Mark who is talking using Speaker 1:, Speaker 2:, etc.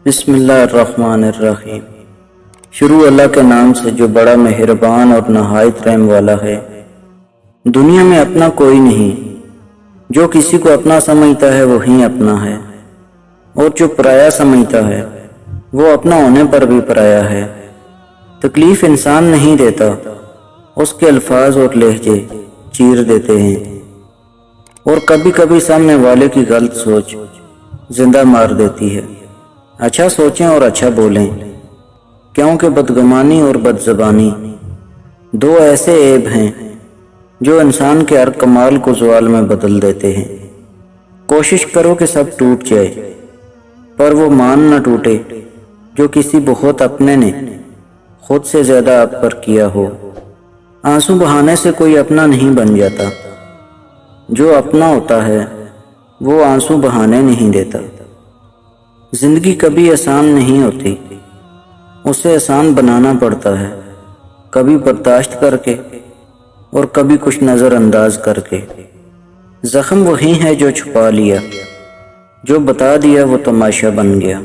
Speaker 1: بسم اللہ الرحمن الرحیم۔ شروع اللہ کے نام سے جو بڑا مہربان اور نہایت رحم والا ہے۔ دنیا میں اپنا کوئی نہیں، جو کسی کو اپنا سمجھتا ہے وہی اپنا ہے، اور جو پرایا سمجھتا ہے وہ اپنا ہونے پر بھی پرایا ہے۔ تکلیف انسان نہیں دیتا، اس کے الفاظ اور لہجے چیر دیتے ہیں، اور کبھی کبھی سامنے والے کی غلط سوچ زندہ مار دیتی ہے۔ اچھا سوچیں اور اچھا بولیں، کیونکہ بدگمانی اور بد زبانی دو ایسے عیب ہیں جو انسان کے ہر کمال کو زوال میں بدل دیتے ہیں۔ کوشش کرو کہ سب ٹوٹ جائے، پر وہ مان نہ ٹوٹے جو کسی بہت اپنے نے خود سے زیادہ آپ پر کیا ہو۔ آنسو بہانے سے کوئی اپنا نہیں بن جاتا، جو اپنا ہوتا ہے وہ آنسو بہانے نہیں دیتا۔ زندگی کبھی آسان نہیں ہوتی، اسے آسان بنانا پڑتا ہے، کبھی برداشت کر کے اور کبھی کچھ نظر انداز کر کے۔ زخم وہی ہے جو چھپا لیا، جو بتا دیا وہ تماشا بن گیا۔